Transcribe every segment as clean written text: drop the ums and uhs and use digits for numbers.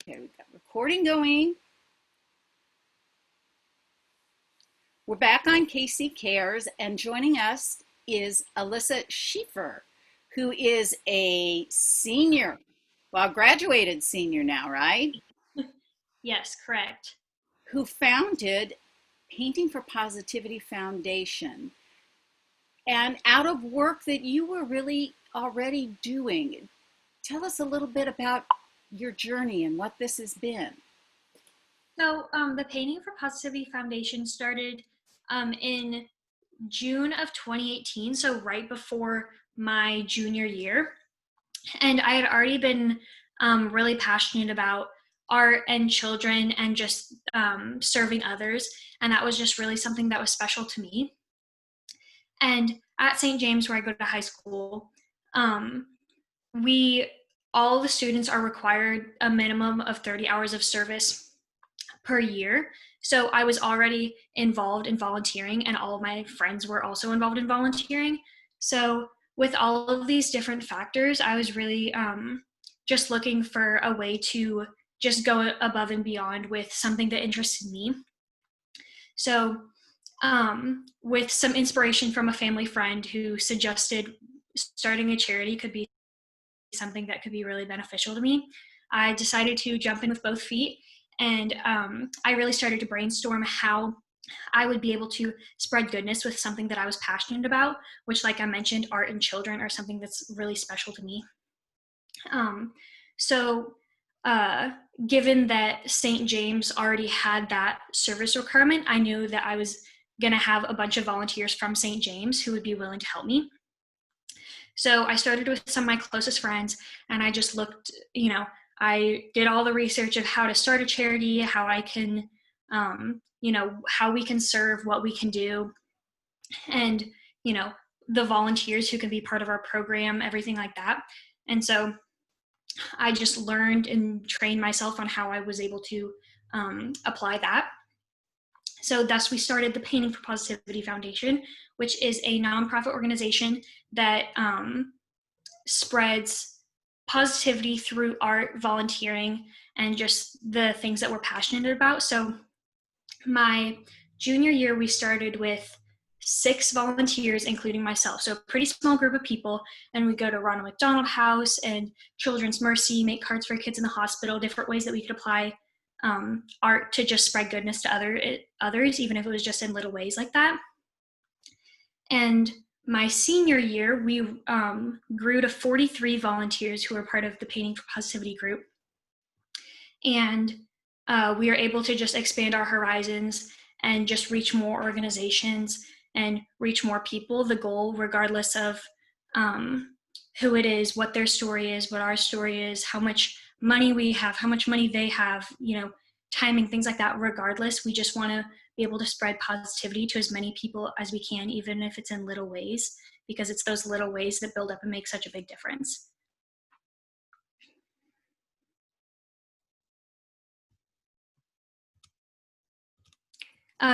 Okay, we've got recording going. We're back on KC Cares, and joining us is Alyssa Schieffer, who is a senior, well, graduated senior now, right? Yes, correct. Who founded Painting for Positivity Foundation. And out of work that you were really already doing, tell us a little bit about your journey and what this has been. The Painting for Positivity Foundation started in June of 2018, so right before my junior year. And I had already been really passionate about art and children and just serving others. And that was just really something that was special to me. And at St. James, where I go to high school, um, we all the students are required a minimum of 30 hours of service per year. So I was already involved in volunteering, and all of my friends were also involved in volunteering. So with all of these different factors, I was really just looking for a way to just go above and beyond with something that interested me. So with some inspiration from a family friend who suggested starting a charity could be something that could be really beneficial to me, I decided to jump in with both feet. And I really started to brainstorm how I would be able to spread goodness with something that I was passionate about, which, like I mentioned, art and children are something that's really special to me. Um, so, uh, Given that St. James already had that service requirement, I knew that I was going to have a bunch of volunteers from St. James who would be willing to help me. So I started with some of my closest friends, and I just looked, I did all the research of how to start a charity, how I can, how we can serve, what we can do, and, you know, the volunteers who can be part of our program, everything like that. And so I just learned and trained myself on how I was able to apply that. So thus we started the Painting for Positivity Foundation, which is a nonprofit organization that spreads positivity through art, volunteering, and just the things that we're passionate about. So my junior year, we started with 6 volunteers, including myself. So a pretty small group of people. And we go to Ronald McDonald House and Children's Mercy, make cards for kids in the hospital, different ways that we could apply art to just spread goodness to others, even if it was just in little ways like that. And my senior year, we grew to 43 volunteers who were part of the Painting for Positivity group. And we are able to just expand our horizons and just reach more organizations and reach more people. The goal, regardless of who it is, what their story is, what our story is, how much money we have, how much money they have, timing, things like that, regardless, we just want to be able to spread positivity to as many people as we can, even if it's in little ways, because it's those little ways that build up and make such a big difference.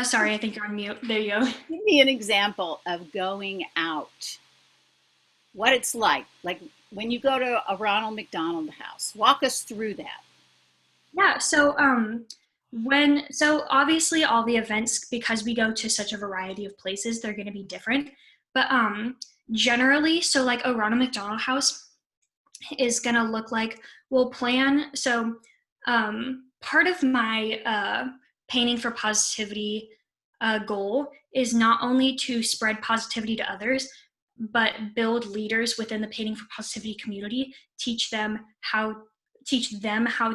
Sorry, I think you're on mute. There you go. Give me an example of going out, what it's like when you go to a Ronald McDonald House. Walk us through that. Yeah, so obviously all the events, because we go to such a variety of places, they're going to be different. But generally, so like a Ronald McDonald House is going to look like we'll plan. So part of my Painting for Positivity goal is not only to spread positivity to others, but build leaders within the Painting for Positivity community, teach them how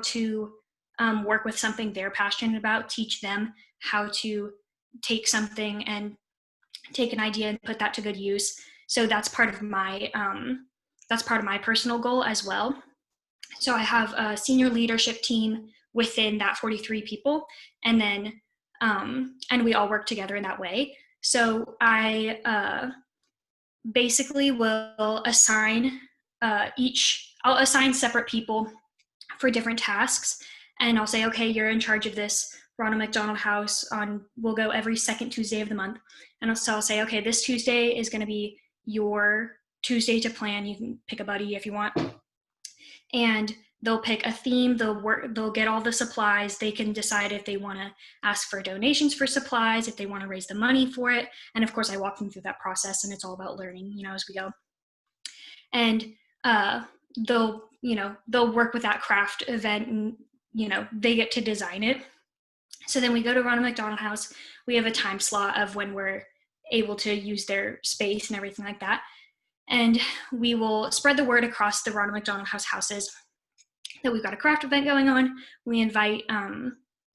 to work with something they're passionate about, teach them how to take something and take an idea and put that to good use. So that's part of my personal goal as well. So I have a senior leadership team within that 43 people, and then and we all work together in that way. So I basically will assign I'll assign separate people for different tasks, and I'll say, okay, you're in charge of this Ronald McDonald House we'll go every second Tuesday of the month. And I'll say, okay, this Tuesday is going to be your Tuesday to plan. You can pick a buddy if you want. And they'll pick a theme, they'll get all the supplies, they can decide if they want to ask for donations for supplies, if they want to raise the money for it. And of course I walk them through that process, and it's all about learning, as we go. And they'll work with that craft event, and they get to design it. So then we go to Ronald McDonald House. We have a time slot of when we're able to use their space and everything like that. And we will spread the word across the Ronald McDonald House houses that we've got a craft event going on. We invite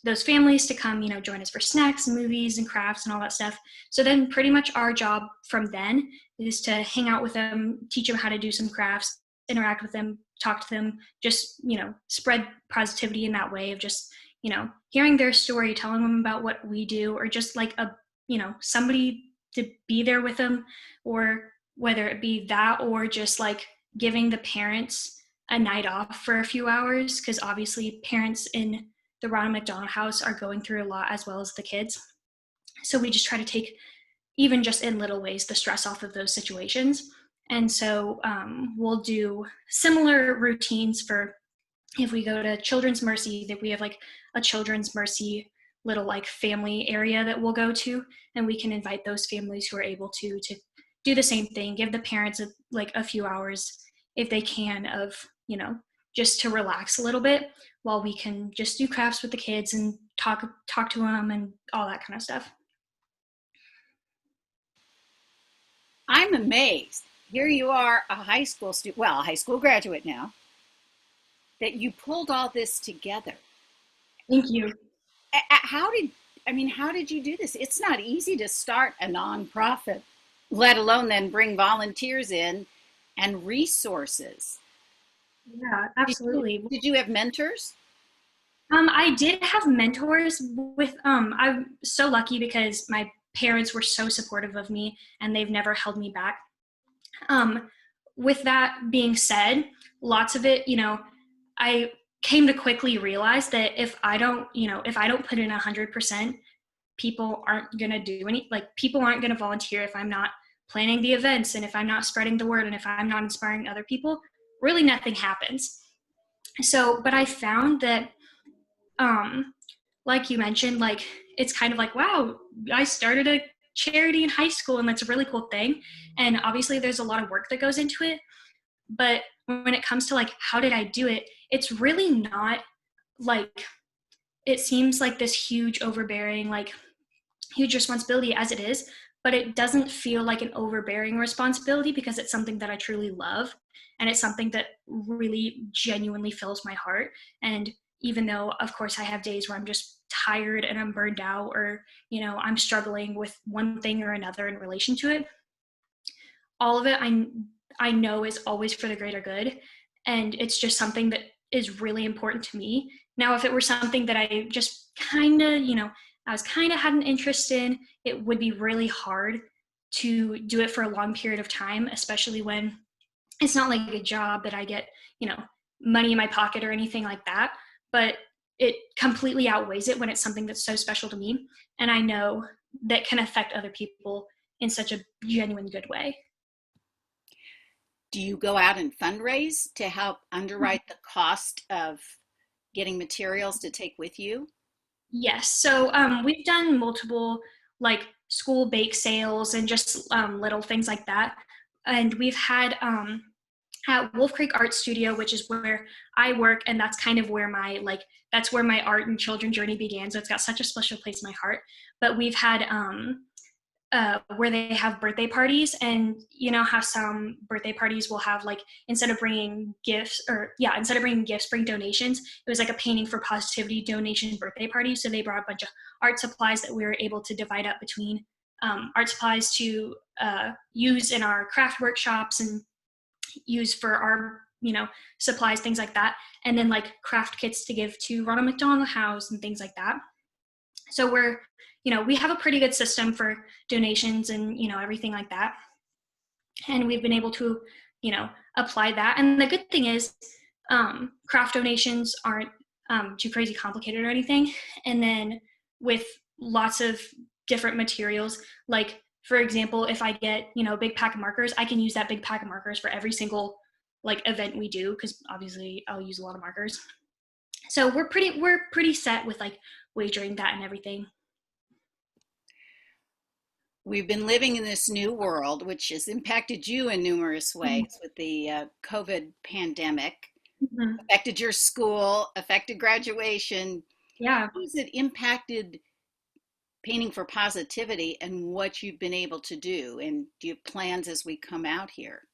those families to come, join us for snacks and movies and crafts and all that stuff. So then pretty much our job from then is to hang out with them, teach them how to do some crafts, interact with them, talk to them, just, spread positivity in that way of just, hearing their story, telling them about what we do, or just like somebody to be there with them, or whether it be that, or just like giving the parents a night off for a few hours, because obviously parents in the Ronald McDonald House are going through a lot as well as the kids. So we just try to take, even just in little ways, the stress off of those situations. And so we'll do similar routines for, if we go to Children's Mercy, that we have like a Children's Mercy little like family area that we'll go to, and we can invite those families who are able to do the same thing, give the parents a few hours if they can of, just to relax a little bit, while we can just do crafts with the kids and talk to them and all that kind of stuff. I'm amazed. Here you are, a high school student, well, a high school graduate now, that you pulled all this together. Thank you. How did you do this? It's not easy to start a nonprofit, let alone then bring volunteers in and resources. Yeah, absolutely. Did you have mentors? I did have mentors with, I'm so lucky because my parents were so supportive of me and they've never held me back. With that being said, lots of it, I came to quickly realize that if I don't put in 100%, people aren't going to do people aren't going to volunteer if I'm not planning the events, and if I'm not spreading the word, and if I'm not inspiring other people, really nothing happens. So, but I found that, like you mentioned, it's kind of like, wow, I started a charity in high school, and that's a really cool thing. And obviously there's a lot of work that goes into it. But when it comes to how did I do it, it's really not it seems like this huge overbearing, huge responsibility, as it is, but it doesn't feel like an overbearing responsibility because it's something that I truly love. And it's something that really genuinely fills my heart. And even though, of course, I have days where I'm just tired and I'm burned out, or, I'm struggling with one thing or another in relation to it, all of it I know is always for the greater good. And it's just something that is really important to me. Now, if it were something that I just kind of, had an interest in, it would be really hard to do it for a long period of time, especially when it's not like a job that I get, money in my pocket or anything like that. But it completely outweighs it when it's something that's so special to me. And I know that can affect other people in such a genuine good way. Do you go out and fundraise to help underwrite the cost of getting materials to take with you? Yes. So we've done multiple school bake sales and just little things like that. And we've had at Wolf Creek Art Studio, which is where I work, and that's kind of where that's where my art and children journey began. So it's got such a special place in my heart. But we've had where they have birthday parties, and you know how some birthday parties will have instead of bringing gifts, bring donations. It was like a painting for positivity donation birthday party. So they brought a bunch of art supplies that we were able to divide up between art supplies to use in our craft workshops and use for our supplies, things like that, and then craft kits to give to Ronald McDonald House and things like that. So we have a pretty good system for donations and, everything like that. And we've been able to, apply that. And the good thing is craft donations aren't too crazy complicated or anything. And then with lots of different materials, for example, if I get, a big pack of markers, I can use that big pack of markers for every single like event we do, because obviously I'll use a lot of markers. So we're pretty set with like wagering that and everything. We've been living in this new world, which has impacted you in numerous Mhm. ways with the COVID pandemic, Mhm. affected your school, affected graduation. Yeah. How has it impacted painting for positivity and what you've been able to do? And do you have plans as we come out here?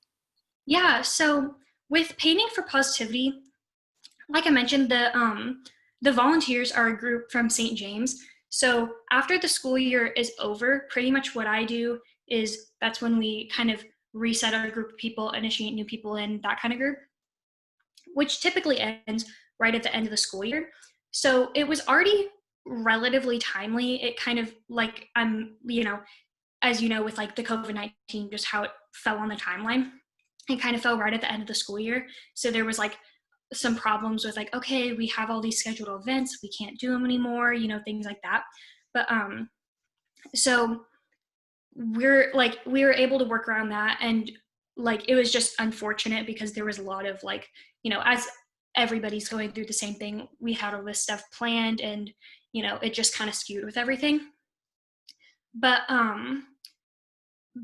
Yeah. So with painting for positivity, like I mentioned, the volunteers are a group from St. James. So after the school year is over, pretty much what I do is that's when we kind of reset our group of people, initiate new people in that kind of group, which typically ends right at the end of the school year. So it was already relatively timely. It kind of like as you know, with like the COVID-19, just how it fell on the timeline. It kind of fell right at the end of the school year. So there was like some problems with like, okay, we have all these scheduled events, we can't do them anymore, things like that. But so we were able to work around that, and like it was just unfortunate because there was a lot of like, as everybody's going through the same thing, we had all this stuff planned, and it just kind of skewed with everything. But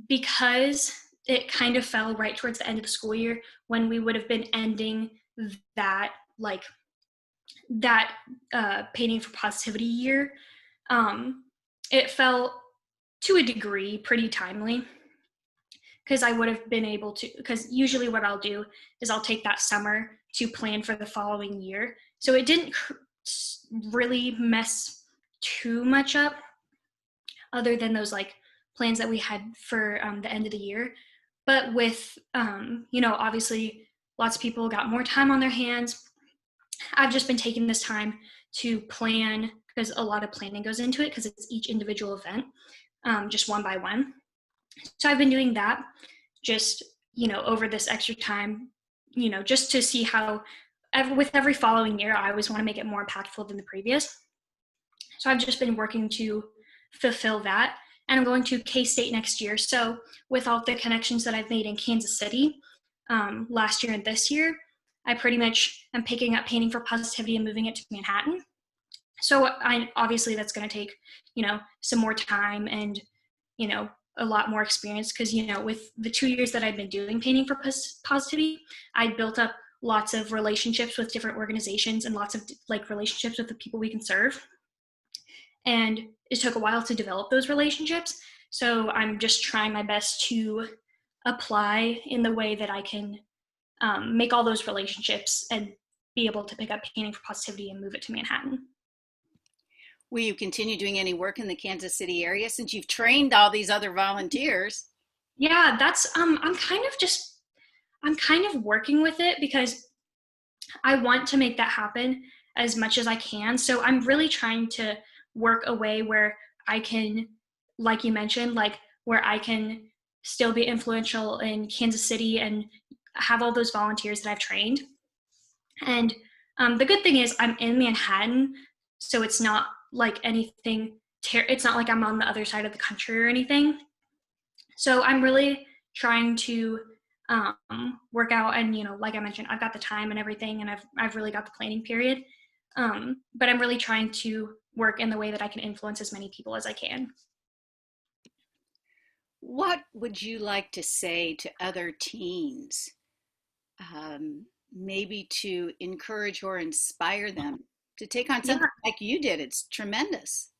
because it kind of fell right towards the end of the school year when we would have been ending that like that painting for positivity year, um, it fell to a degree pretty timely because I would have been able to, because usually what I'll do is I'll take that summer to plan for the following year. So it didn't really mess too much up other than those like plans that we had for the end of the year. But with, obviously lots of people got more time on their hands. I've just been taking this time to plan because a lot of planning goes into it because it's each individual event, just one by one. So I've been doing that just, over this extra time, just to see how with every following year, I always want to make it more impactful than the previous. So I've just been working to fulfill that. And I'm going to K-State next year. So with all the connections that I've made in Kansas City last year and this year, I pretty much am picking up painting for positivity and moving it to Manhattan. So I obviously that's going to take, some more time and, a lot more experience because, with the 2 years that I've been doing painting for positivity, I built up lots of relationships with different organizations and lots of like relationships with the people we can serve. And it took a while to develop those relationships. So I'm just trying my best to apply in the way that I can make all those relationships and be able to pick up painting for positivity and move it to Manhattan. Will you continue doing any work in the Kansas City area since you've trained all these other volunteers? Yeah, that's I'm kind of working with it because I want to make that happen as much as I can. So I'm really trying to work a way where I can, like you mentioned, like where I can still be influential in Kansas City and have all those volunteers that I've trained. And the good thing is I'm in Manhattan, so it's not like anything. It's not like I'm on the other side of the country or anything. So I'm really trying to work out, and like I mentioned, I've got the time and everything, and I've really got the planning period. But I'm really trying to work in the way that I can influence as many people as I can. What would you like to say to other teens, maybe to encourage or inspire them to take on Yeah, something like you did? It's tremendous.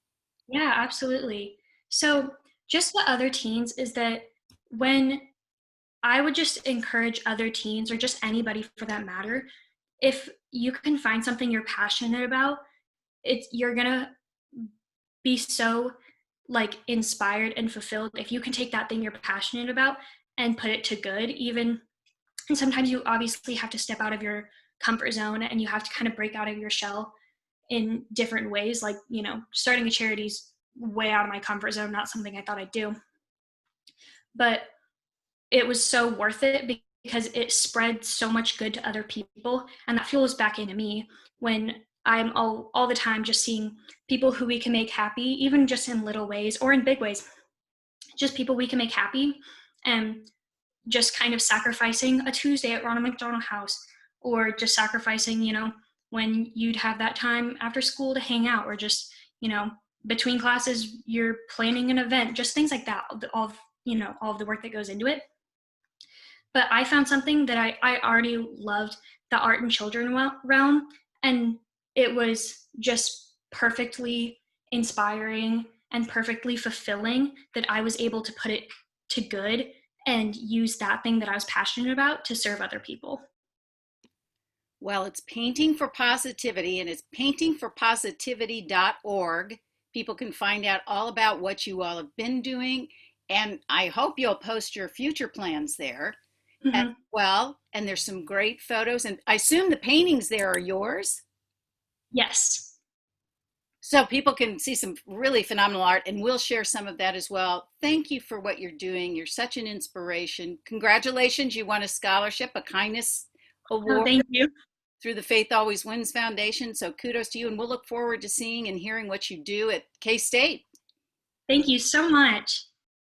yeah, absolutely. So just the other teens is that when I would just encourage other teens or just anybody for that matter, if you can find something you're passionate about, you're gonna be so like inspired and fulfilled if you can take that thing you're passionate about and put it to good. Even and sometimes you obviously have to step out of your comfort zone and you have to kind of break out of your shell in different ways. Like, starting a charity is way out of my comfort zone, not something I thought I'd do, but it was so worth it because it spread so much good to other people, and that fuels back into me when I'm all the time just seeing people who we can make happy, even just in little ways or in big ways, just people we can make happy. And just kind of sacrificing a Tuesday at Ronald McDonald House, or just sacrificing, when you'd have that time after school to hang out, or just, between classes, you're planning an event, just things like that, all of the work that goes into it. But I found something that I already loved, the art and children realm, and it was just perfectly inspiring and perfectly fulfilling that I was able to put it to good and use that thing that I was passionate about to serve other people. Well, it's Painting for Positivity, and it's paintingforpositivity.org. People can find out all about what you all have been doing, and I hope you'll post your future plans there as Mm-hmm. well. And there's some great photos, and I assume the paintings there are yours. Yes. So people can see some really phenomenal art, and we'll share some of that as well. Thank you for what you're doing. You're such an inspiration. Congratulations, you won a scholarship, a kindness Oh, award thank you. through the Faith Always Wins Foundation. So kudos to you, and we'll look forward to seeing and hearing what you do at K-State. Thank you so much.